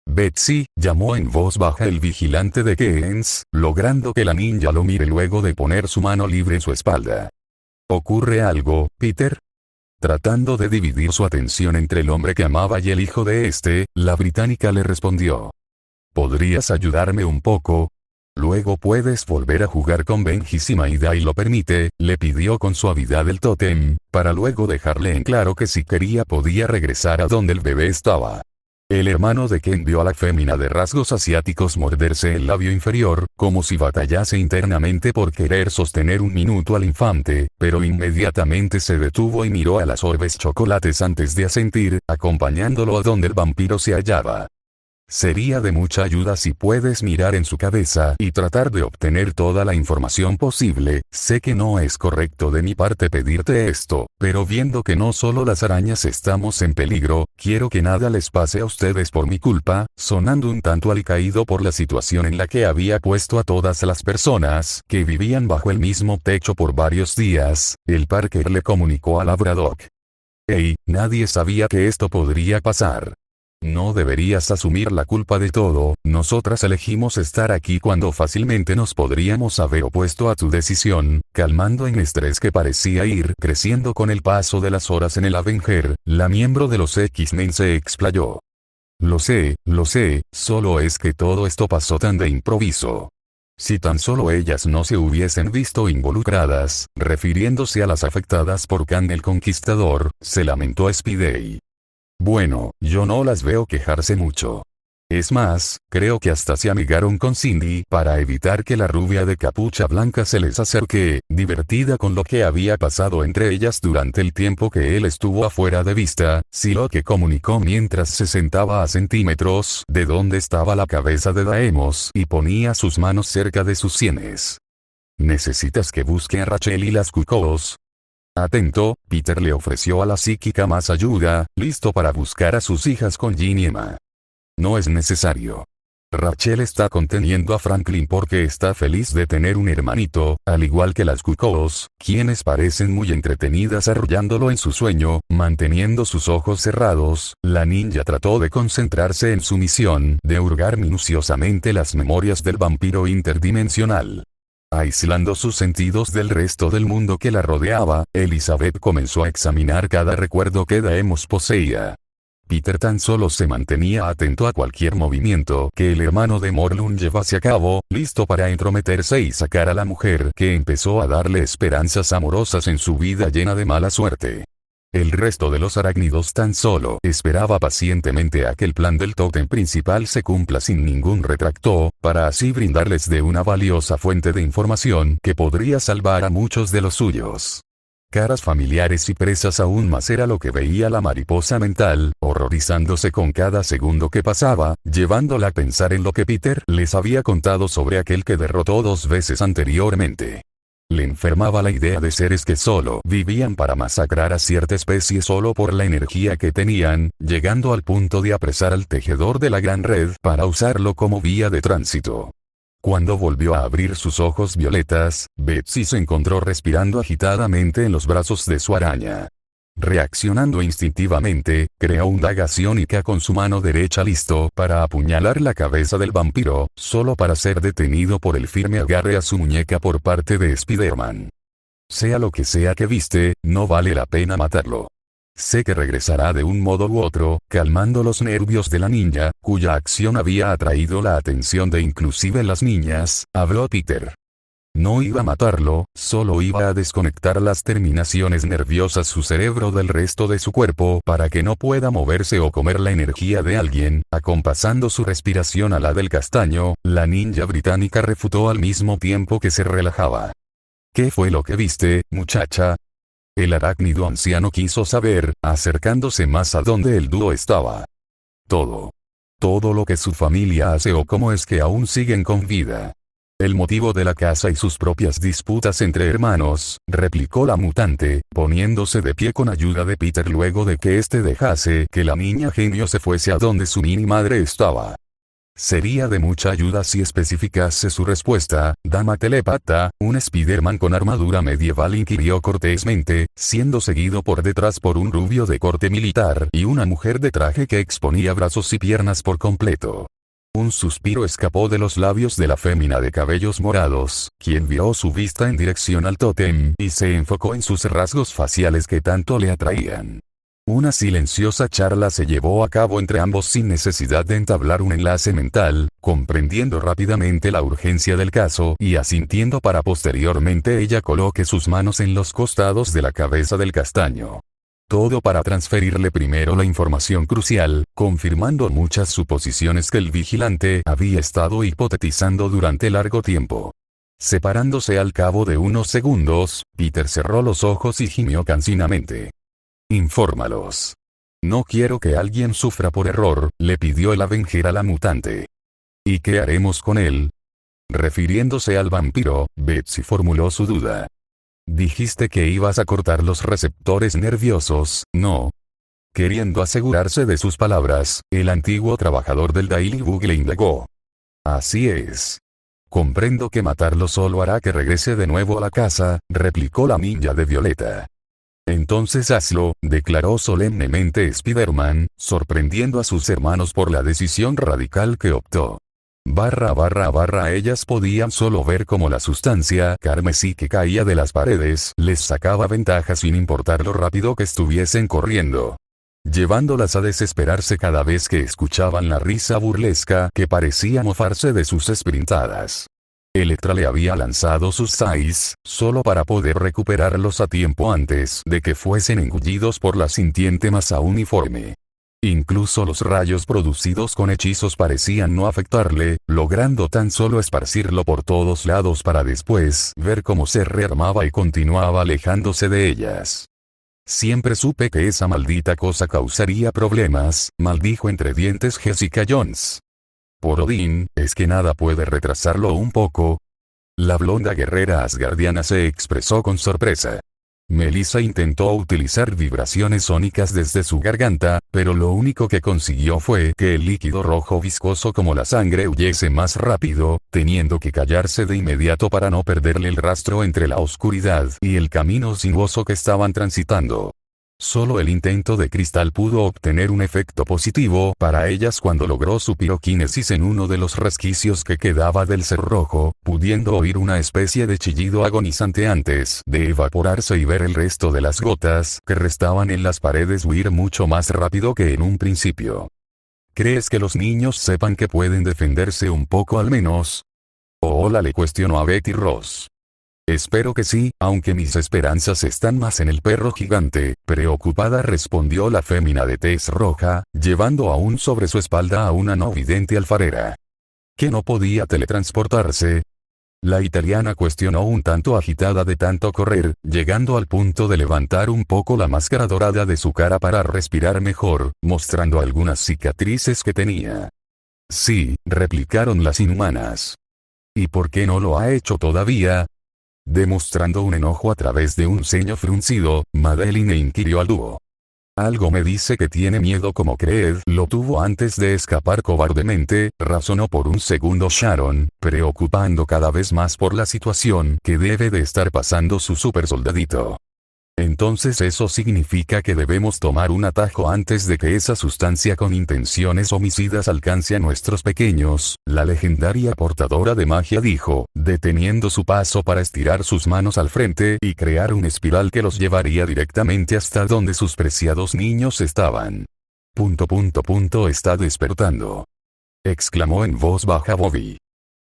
Betsy, llamó en voz baja el vigilante de Kens, logrando que la ninja lo mire luego de poner su mano libre en su espalda. ¿Ocurre algo, Peter? Tratando de dividir su atención entre el hombre que amaba y el hijo de este, la británica le respondió. ¿Podrías ayudarme un poco? Luego puedes volver a jugar con Benji si Maidai lo permite, le pidió con suavidad el tótem, para luego dejarle en claro que si quería podía regresar a donde el bebé estaba. El hermano de Ken vio a la fémina de rasgos asiáticos morderse el labio inferior, como si batallase internamente por querer sostener un minuto al infante, pero inmediatamente se detuvo y miró a las orbes chocolates antes de asentir, acompañándolo a donde el vampiro se hallaba. Sería de mucha ayuda si puedes mirar en su cabeza y tratar de obtener toda la información posible. Sé que no es correcto de mi parte pedirte esto, pero viendo que no solo las arañas estamos en peligro, quiero que nada les pase a ustedes por mi culpa, sonando un tanto alicaído por la situación en la que había puesto a todas las personas que vivían bajo el mismo techo por varios días, el Parker le comunicó a la Braddock. Hey, nadie sabía que esto podría pasar. No deberías asumir la culpa de todo, nosotras elegimos estar aquí cuando fácilmente nos podríamos haber opuesto a tu decisión, calmando el estrés que parecía ir creciendo con el paso de las horas en el Avenger, la miembro de los X-Men se explayó. Lo sé, solo es que todo esto pasó tan de improviso. Si tan solo ellas no se hubiesen visto involucradas, refiriéndose a las afectadas por Kang el Conquistador, se lamentó Spidey. Bueno, yo no las veo quejarse mucho. Es más, creo que hasta se amigaron con Cindy para evitar que la rubia de capucha blanca se les acerque, divertida con lo que había pasado entre ellas durante el tiempo que él estuvo afuera de vista. Sí, lo que comunicó mientras se sentaba a centímetros de donde estaba la cabeza de Daemos y ponía sus manos cerca de sus sienes. ¿Necesitas que busque a Rachel y las cuckoos? Atento, Peter le ofreció a la psíquica más ayuda, listo para buscar a sus hijas con Jean y Emma. No es necesario. Rachel está conteniendo a Franklin porque está feliz de tener un hermanito, al igual que las cuckoos, quienes parecen muy entretenidas arrullándolo en su sueño. Manteniendo sus ojos cerrados, la ninja trató de concentrarse en su misión de hurgar minuciosamente las memorias del vampiro interdimensional. Aislando sus sentidos del resto del mundo que la rodeaba, Elizabeth comenzó a examinar cada recuerdo que Daemos poseía. Peter tan solo se mantenía atento a cualquier movimiento que el hermano de Morlun llevase a cabo, listo para entrometerse y sacar a la mujer que empezó a darle esperanzas amorosas en su vida llena de mala suerte. El resto de los arácnidos tan solo esperaba pacientemente a que el plan del tótem principal se cumpla sin ningún retracto, para así brindarles de una valiosa fuente de información que podría salvar a muchos de los suyos. Caras familiares y presas aún más era lo que veía la mariposa mental, horrorizándose con cada segundo que pasaba, llevándola a pensar en lo que Peter les había contado sobre aquel que derrotó 2 veces anteriormente. Le enfermaba la idea de seres que solo vivían para masacrar a cierta especie solo por la energía que tenían, llegando al punto de apresar al tejedor de la gran red para usarlo como vía de tránsito. Cuando volvió a abrir sus ojos violetas, Betsy se encontró respirando agitadamente en los brazos de su araña. Reaccionando instintivamente, creó un daga psiónica con su mano derecha listo para apuñalar la cabeza del vampiro, solo para ser detenido por el firme agarre a su muñeca por parte de Spider-Man. Sea lo que sea que viste, no vale la pena matarlo. Sé que regresará de un modo u otro, calmando los nervios de la niña, cuya acción había atraído la atención de inclusive las niñas, habló Peter. No iba a matarlo, solo iba a desconectar las terminaciones nerviosas su cerebro del resto de su cuerpo para que no pueda moverse o comer la energía de alguien. Acompasando su respiración a la del castaño, la ninja británica refutó al mismo tiempo que se relajaba. ¿Qué fue lo que viste, muchacha? El arácnido anciano quiso saber, acercándose más a donde el dúo estaba. Todo. Todo lo que su familia hace o cómo es que aún siguen con vida. El motivo de la casa y sus propias disputas entre hermanos, replicó la mutante, poniéndose de pie con ayuda de Peter luego de que éste dejase que la niña genio se fuese a donde su mini madre estaba. Sería de mucha ayuda si especificase su respuesta, dama telepata. Un Spider-Man con armadura medieval inquirió cortésmente, siendo seguido por detrás por un rubio de corte militar y una mujer de traje que exponía brazos y piernas por completo. Un suspiro escapó de los labios de la fémina de cabellos morados, quien viró su vista en dirección al tótem y se enfocó en sus rasgos faciales que tanto le atraían. Una silenciosa charla se llevó a cabo entre ambos sin necesidad de entablar un enlace mental, comprendiendo rápidamente la urgencia del caso y asintiendo para posteriormente ella coloque sus manos en los costados de la cabeza del castaño. Todo para transferirle primero la información crucial, confirmando muchas suposiciones que el vigilante había estado hipotetizando durante largo tiempo. Separándose al cabo de unos segundos, Peter cerró los ojos y gimió cansinamente. Infórmalos. No quiero que alguien sufra por error, le pidió el Avenger a la mutante. ¿Y qué haremos con él? Refiriéndose al vampiro, Betsy formuló su duda. Dijiste que ibas a cortar los receptores nerviosos, ¿no? Queriendo asegurarse de sus palabras, el antiguo trabajador del Daily Bugle indagó. Así es. Comprendo que matarlo solo hará que regrese de nuevo a la casa, replicó la ninja de Violeta. Entonces hazlo, declaró solemnemente Spider-Man, sorprendiendo a sus hermanos por la decisión radical que optó. Ellas podían solo ver cómo la sustancia carmesí que caía de las paredes les sacaba ventaja sin importar lo rápido que estuviesen corriendo, llevándolas a desesperarse cada vez que escuchaban la risa burlesca que parecía mofarse de sus sprintadas. Electra le había lanzado sus sais, solo para poder recuperarlos a tiempo antes de que fuesen engullidos por la sintiente masa uniforme. Incluso los rayos producidos con hechizos parecían no afectarle, logrando tan solo esparcirlo por todos lados para después ver cómo se rearmaba y continuaba alejándose de ellas. Siempre supe que esa maldita cosa causaría problemas, maldijo entre dientes Jessica Jones. Por Odín, ¿es que nada puede retrasarlo un poco? La blonda guerrera asgardiana se expresó con sorpresa. Melissa intentó utilizar vibraciones sónicas desde su garganta, pero lo único que consiguió fue que el líquido rojo viscoso como la sangre huyese más rápido, teniendo que callarse de inmediato para no perderle el rastro entre la oscuridad y el camino sinuoso que estaban transitando. Solo el intento de cristal pudo obtener un efecto positivo para ellas cuando logró su piroquinesis en uno de los resquicios que quedaba del ser rojo, pudiendo oír una especie de chillido agonizante antes de evaporarse y ver el resto de las gotas que restaban en las paredes huir mucho más rápido que en un principio. ¿Crees que los niños sepan que pueden defenderse un poco al menos? Hola, le cuestionó a Betty Ross. Espero que sí, aunque mis esperanzas están más en el perro gigante, preocupada respondió la fémina de tez roja, llevando aún sobre su espalda a una no vidente alfarera. ¿Que no podía teletransportarse? La italiana cuestionó un tanto agitada de tanto correr, llegando al punto de levantar un poco la máscara dorada de su cara para respirar mejor, mostrando algunas cicatrices que tenía. Sí, replicaron las inhumanas. ¿Y por qué no lo ha hecho todavía? Demostrando un enojo a través de un ceño fruncido, Madeline inquirió al dúo. Algo me dice que tiene miedo como Creed lo tuvo antes de escapar cobardemente, razonó por un segundo Sharon, preocupando cada vez más por la situación que debe de estar pasando su supersoldadito. Entonces eso significa que debemos tomar un atajo antes de que esa sustancia con intenciones homicidas alcance a nuestros pequeños, la legendaria portadora de magia dijo, deteniendo su paso para estirar sus manos al frente y crear una espiral que los llevaría directamente hasta donde sus preciados niños estaban. Está despertando. Exclamó en voz baja Bobby.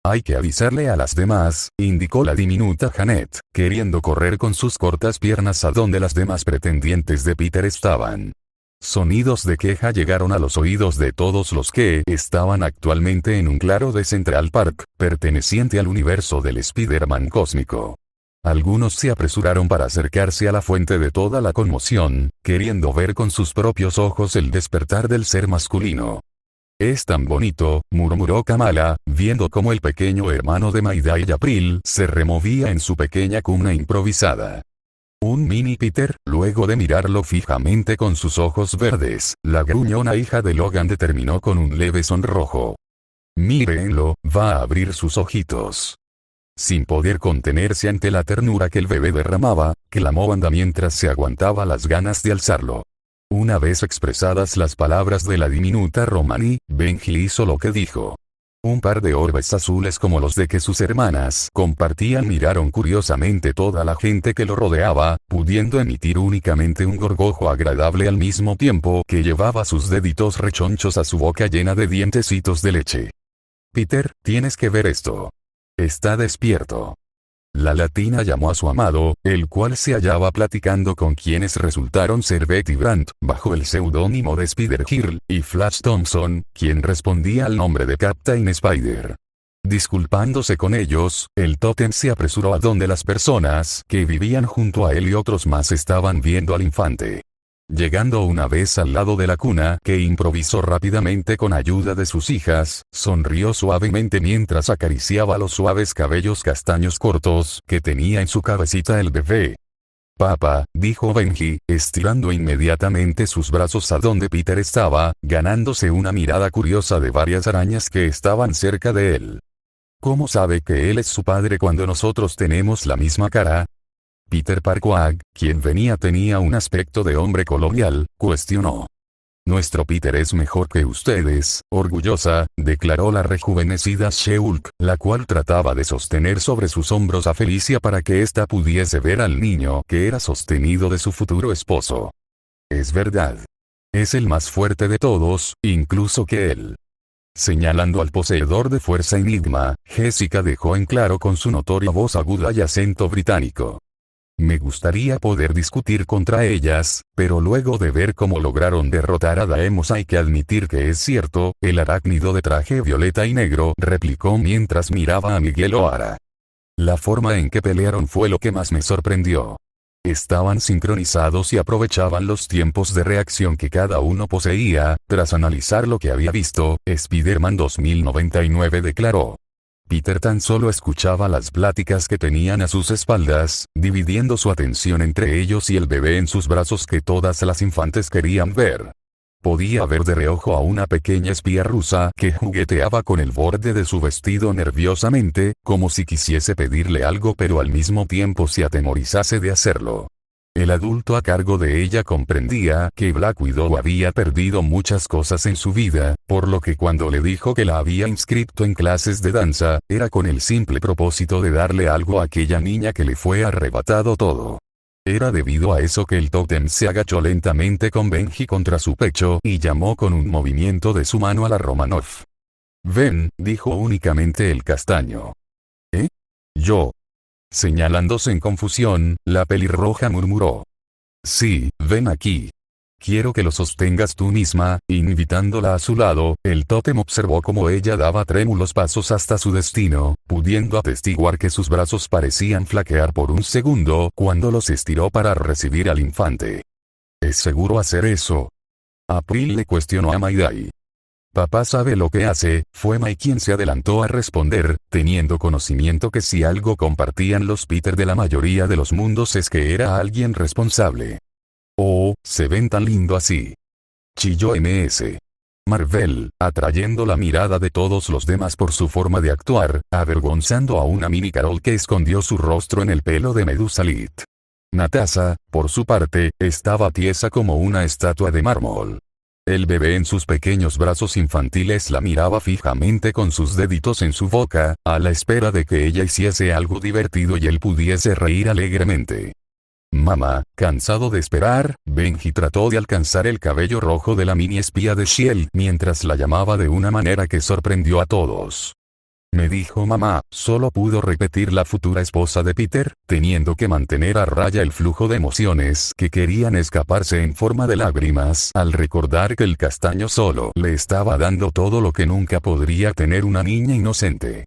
Hay que avisarle a las demás, indicó la diminuta Janet, queriendo correr con sus cortas piernas a donde las demás pretendientes de Peter estaban. Sonidos de queja llegaron a los oídos de todos los que estaban actualmente en un claro de Central Park, perteneciente al universo del Spider-Man cósmico. Algunos se apresuraron para acercarse a la fuente de toda la conmoción, queriendo ver con sus propios ojos el despertar del ser masculino. Es tan bonito, murmuró Kamala, viendo cómo el pequeño hermano de Mayday y April se removía en su pequeña cuna improvisada. Un mini Peter, luego de mirarlo fijamente con sus ojos verdes, la gruñona hija de Logan determinó con un leve sonrojo. Mírenlo, va a abrir sus ojitos. Sin poder contenerse ante la ternura que el bebé derramaba, clamó Wanda mientras se aguantaba las ganas de alzarlo. Una vez expresadas las palabras de la diminuta Romani, Benji hizo lo que dijo. Un par de orbes azules como los de que sus hermanas compartían miraron curiosamente toda la gente que lo rodeaba, pudiendo emitir únicamente un gorgojo agradable al mismo tiempo que llevaba sus deditos rechonchos a su boca llena de dientecitos de leche. Peter, tienes que ver esto. Está despierto. La latina llamó a su amado, el cual se hallaba platicando con quienes resultaron ser Betty Brant, bajo el seudónimo de Spider-Girl, y Flash Thompson, quien respondía al nombre de Captain Spider. Disculpándose con ellos, el tótem se apresuró a donde las personas que vivían junto a él y otros más estaban viendo al infante. Llegando una vez al lado de la cuna, que improvisó rápidamente con ayuda de sus hijas, sonrió suavemente mientras acariciaba los suaves cabellos castaños cortos que tenía en su cabecita el bebé. Papá, dijo Benji, estirando inmediatamente sus brazos a donde Peter estaba, ganándose una mirada curiosa de varias arañas que estaban cerca de él. ¿Cómo sabe que él es su padre cuando nosotros tenemos la misma cara? Peter Parquag, quien tenía un aspecto de hombre colonial, cuestionó. Nuestro Peter es mejor que ustedes, orgullosa, declaró la rejuvenecida She-Hulk, la cual trataba de sostener sobre sus hombros a Felicia para que ésta pudiese ver al niño que era sostenido de su futuro esposo. Es verdad. Es el más fuerte de todos, incluso que él. Señalando al poseedor de fuerza Enigma, Jessica dejó en claro con su notoria voz aguda y acento británico. Me gustaría poder discutir contra ellas, pero luego de ver cómo lograron derrotar a Daemos hay que admitir que es cierto, el arácnido de traje violeta y negro replicó mientras miraba a Miguel O'Hara. La forma en que pelearon fue lo que más me sorprendió. Estaban sincronizados y aprovechaban los tiempos de reacción que cada uno poseía. Tras analizar lo que había visto, Spider-Man 2099 declaró. Peter tan solo escuchaba las pláticas que tenían a sus espaldas, dividiendo su atención entre ellos y el bebé en sus brazos que todas las infantes querían ver. Podía ver de reojo a una pequeña espía rusa que jugueteaba con el borde de su vestido nerviosamente, como si quisiese pedirle algo pero al mismo tiempo se atemorizase de hacerlo. El adulto a cargo de ella comprendía que Black Widow había perdido muchas cosas en su vida, por lo que cuando le dijo que la había inscrito en clases de danza, era con el simple propósito de darle algo a aquella niña que le fue arrebatado todo. Era debido a eso que el tótem se agachó lentamente con Benji contra su pecho y llamó con un movimiento de su mano a la Romanoff. «Ven», dijo únicamente el castaño. «¿Eh? Yo». Señalándose en confusión, la pelirroja murmuró. «Sí, ven aquí. Quiero que lo sostengas tú misma», invitándola a su lado, el tótem observó cómo ella daba trémulos pasos hasta su destino, pudiendo atestiguar que sus brazos parecían flaquear por un segundo cuando los estiró para recibir al infante. ¿Es seguro hacer eso? April le cuestionó a Mayday. «Papá sabe lo que hace», fue Mai quien se adelantó a responder, teniendo conocimiento que si algo compartían los Peter de la mayoría de los mundos es que era alguien responsable. «Oh, se ven tan lindo así», chilló MS. Marvel, atrayendo la mirada de todos los demás por su forma de actuar, avergonzando a una mini Carol que escondió su rostro en el pelo de Medusa Lit. Natasha, por su parte, estaba tiesa como una estatua de mármol. El bebé en sus pequeños brazos infantiles la miraba fijamente con sus deditos en su boca, a la espera de que ella hiciese algo divertido y él pudiese reír alegremente. Mamá, cansado de esperar, Benji trató de alcanzar el cabello rojo de la mini espía de S.H.I.E.L.D. mientras la llamaba de una manera que sorprendió a todos. Me dijo mamá, solo pudo repetir la futura esposa de Peter, teniendo que mantener a raya el flujo de emociones que querían escaparse en forma de lágrimas al recordar que el castaño solo le estaba dando todo lo que nunca podría tener una niña inocente.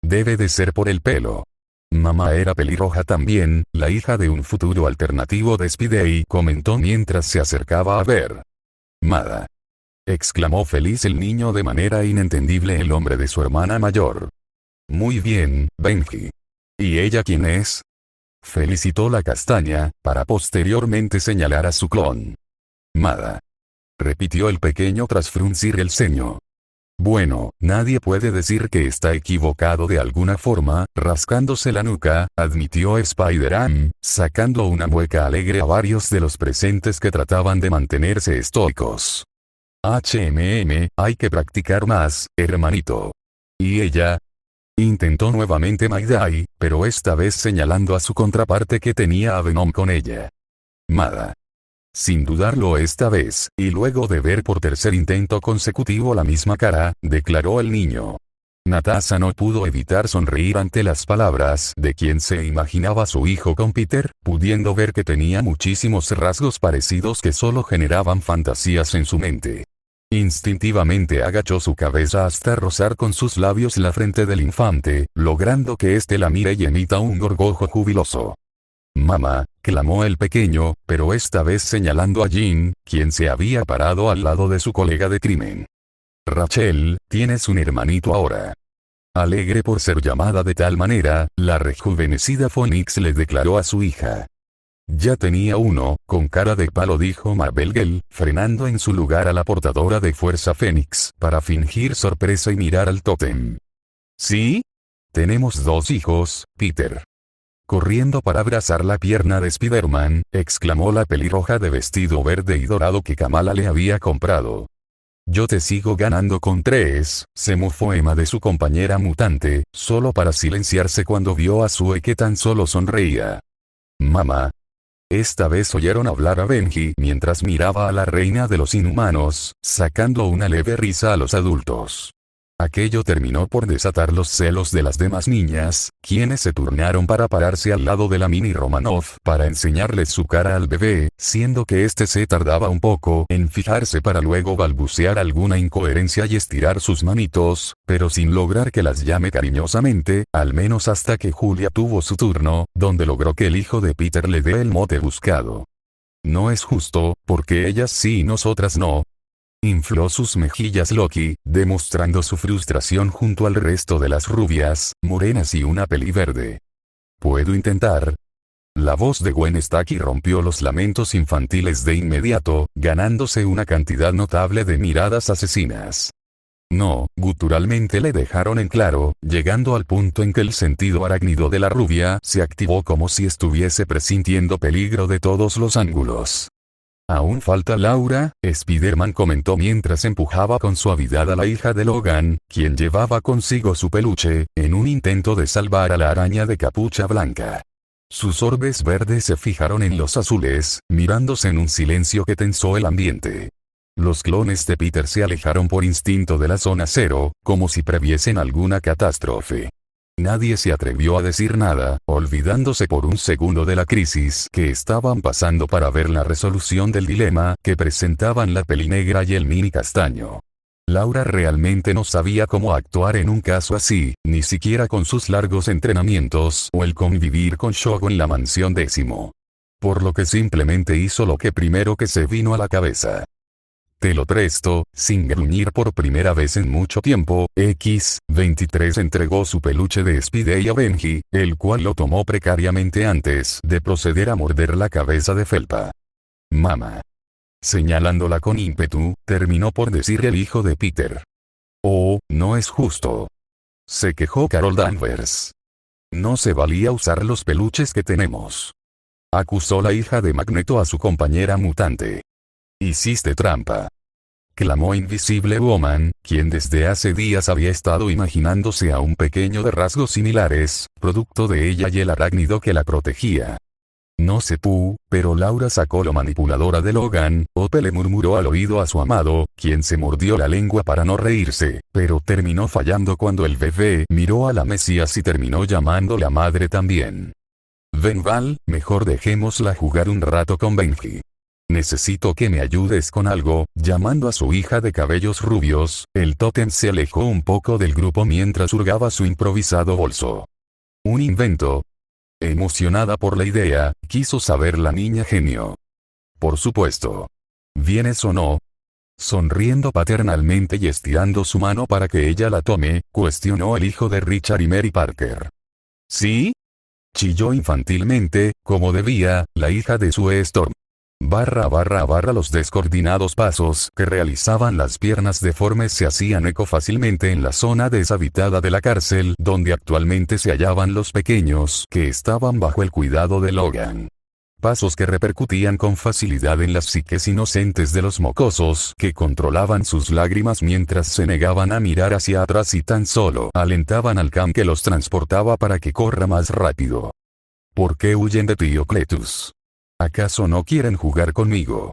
Debe de ser por el pelo. Mamá era pelirroja también, la hija de un futuro alternativo de Spidey, comentó mientras se acercaba a ver. Mada. Exclamó feliz el niño de manera inentendible el hombre de su hermana mayor. Muy bien, Benji. ¿Y ella quién es? Felicitó la castaña, para posteriormente señalar a su clon. Mada. Repitió el pequeño tras fruncir el ceño. Bueno, nadie puede decir que está equivocado de alguna forma, rascándose la nuca, admitió Spider-Man, sacando una mueca alegre a varios de los presentes que trataban de mantenerse estoicos. Hay que practicar más, hermanito. ¿Y ella? Intentó nuevamente Mayday, pero esta vez señalando a su contraparte que tenía a Venom con ella. Mada. Sin dudarlo esta vez, y luego de ver por tercer intento consecutivo la misma cara, declaró el niño. Natasha no pudo evitar sonreír ante las palabras de quien se imaginaba su hijo con Peter, pudiendo ver que tenía muchísimos rasgos parecidos que solo generaban fantasías en su mente. Instintivamente agachó su cabeza hasta rozar con sus labios la frente del infante, logrando que éste la mire y emita un gorgojo jubiloso. Mamá, clamó el pequeño, pero esta vez señalando a Jean, quien se había parado al lado de su colega de crimen. Rachel, tienes un hermanito ahora. Alegre por ser llamada de tal manera, la rejuvenecida Phoenix le declaró a su hija. Ya tenía uno, con cara de palo dijo Marvel Girl, frenando en su lugar a la portadora de fuerza Fénix, para fingir sorpresa y mirar al tótem. ¿Sí? Tenemos 2 hijos, Peter. Corriendo para abrazar la pierna de Spider-Man, exclamó la pelirroja de vestido verde y dorado que Kamala le había comprado. Yo te sigo ganando con 3, se mofó Emma de su compañera mutante, solo para silenciarse cuando vio a Sue que tan solo sonreía. Mamá. Esta vez oyeron hablar a Benji mientras miraba a la reina de los inhumanos, sacando una leve risa a los adultos. Aquello terminó por desatar los celos de las demás niñas, quienes se turnaron para pararse al lado de la mini Romanov para enseñarles su cara al bebé, siendo que éste se tardaba un poco en fijarse para luego balbucear alguna incoherencia y estirar sus manitos, pero sin lograr que las llame cariñosamente, al menos hasta que Julia tuvo su turno, donde logró que el hijo de Peter le dé el mote buscado. No es justo, porque ellas sí y nosotras no. Infló sus mejillas Loki, demostrando su frustración junto al resto de las rubias, morenas y una peliverde. ¿Puedo intentar? La voz de Gwen Stacy rompió los lamentos infantiles de inmediato, ganándose una cantidad notable de miradas asesinas. No, guturalmente le dejaron en claro, llegando al punto en que el sentido arácnido de la rubia se activó como si estuviese presintiendo peligro de todos los ángulos. Aún falta Laura, Spider-Man comentó mientras empujaba con suavidad a la hija de Logan, quien llevaba consigo su peluche, en un intento de salvar a la araña de capucha blanca. Sus orbes verdes se fijaron en los azules, mirándose en un silencio que tensó el ambiente. Los clones de Peter se alejaron por instinto de la zona cero, como si previesen alguna catástrofe. Nadie se atrevió a decir nada, olvidándose por un segundo de la crisis que estaban pasando para ver la resolución del dilema que presentaban la pelinegra y el mini castaño. Laura realmente no sabía cómo actuar en un caso así, ni siquiera con sus largos entrenamientos o el convivir con Shogo en la mansión 10. Por lo que simplemente hizo lo que primero que se vino a la cabeza. Te lo presto, sin gruñir por primera vez en mucho tiempo, X-23 entregó su peluche de Spidey a Benji, el cual lo tomó precariamente antes de proceder a morder la cabeza de felpa. Mamá. Señalándola con ímpetu, terminó por decir el hijo de Peter. Oh, no es justo. Se quejó Carol Danvers. No se valía usar los peluches que tenemos. Acusó la hija de Magneto a su compañera mutante. Hiciste trampa. Clamó Invisible Woman, quien desde hace días había estado imaginándose a un pequeño de rasgos similares, producto de ella y el arácnido que la protegía. No sé pero Laura sacó lo manipuladora de Logan, Ope le murmuró al oído a su amado, quien se mordió la lengua para no reírse, pero terminó fallando cuando el bebé miró a la Mesías y terminó llamándola madre también. Ven Val, mejor dejémosla jugar un rato con Benji. Necesito que me ayudes con algo. Llamando a su hija de cabellos rubios, el tótem se alejó un poco del grupo mientras hurgaba su improvisado bolso. Un invento. Emocionada por la idea, quiso saber la niña genio. Por supuesto. ¿Vienes o no? Sonriendo paternalmente y estirando su mano para que ella la tome, cuestionó el hijo de Richard y Mary Parker. ¿Sí? Chilló infantilmente, como debía, la hija de Sue Storm. Los descoordinados pasos que realizaban las piernas deformes se hacían eco fácilmente en la zona deshabitada de la cárcel donde actualmente se hallaban los pequeños que estaban bajo el cuidado de Logan. Pasos que repercutían con facilidad en las psiques inocentes de los mocosos que controlaban sus lágrimas mientras se negaban a mirar hacia atrás y tan solo alentaban al Khan que los transportaba para que corra más rápido. ¿Por qué huyen de ti, Cletus? ¿Acaso no quieren jugar conmigo?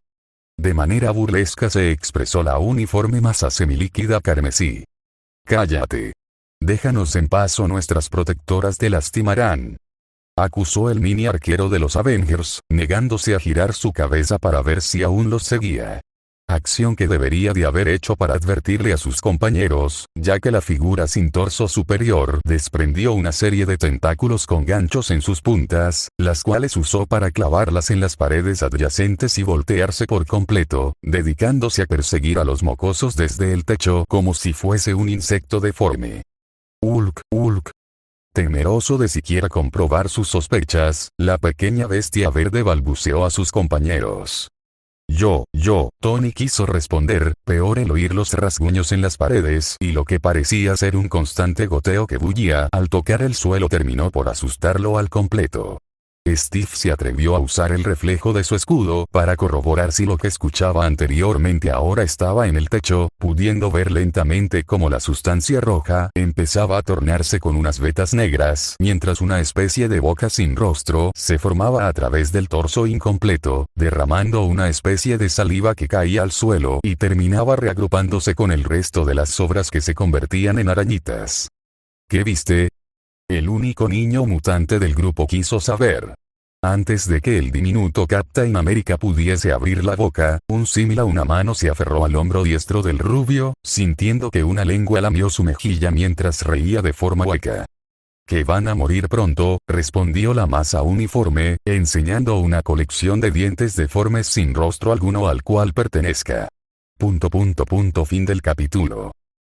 De manera burlesca se expresó la uniforme masa semilíquida carmesí. Cállate. Déjanos en paz o nuestras protectoras te lastimarán. Acusó el mini arquero de los Avengers, negándose a girar su cabeza para ver si aún los seguía. Acción que debería de haber hecho para advertirle a sus compañeros, ya que la figura sin torso superior desprendió una serie de tentáculos con ganchos en sus puntas, las cuales usó para clavarlas en las paredes adyacentes y voltearse por completo, dedicándose a perseguir a los mocosos desde el techo como si fuese un insecto deforme. Hulk. Temeroso de siquiera comprobar sus sospechas, la pequeña bestia verde balbuceó a sus compañeros. Tony quiso responder, peor el oír los rasguños en las paredes y lo que parecía ser un constante goteo que bullía al tocar el suelo terminó por asustarlo al completo. Steve se atrevió a usar el reflejo de su escudo para corroborar si lo que escuchaba anteriormente ahora estaba en el techo, pudiendo ver lentamente cómo la sustancia roja empezaba a tornarse con unas vetas negras, mientras una especie de boca sin rostro se formaba a través del torso incompleto, derramando una especie de saliva que caía al suelo y terminaba reagrupándose con el resto de las sobras que se convertían en arañitas. ¿Qué viste? El único niño mutante del grupo quiso saber. Antes de que el diminuto Captain America pudiese abrir la boca, un símil a una mano se aferró al hombro diestro del rubio, sintiendo que una lengua lamió su mejilla mientras reía de forma hueca. Que van a morir pronto, respondió la masa uniforme, enseñando una colección de dientes deformes sin rostro alguno al cual pertenezca. Fin del capítulo.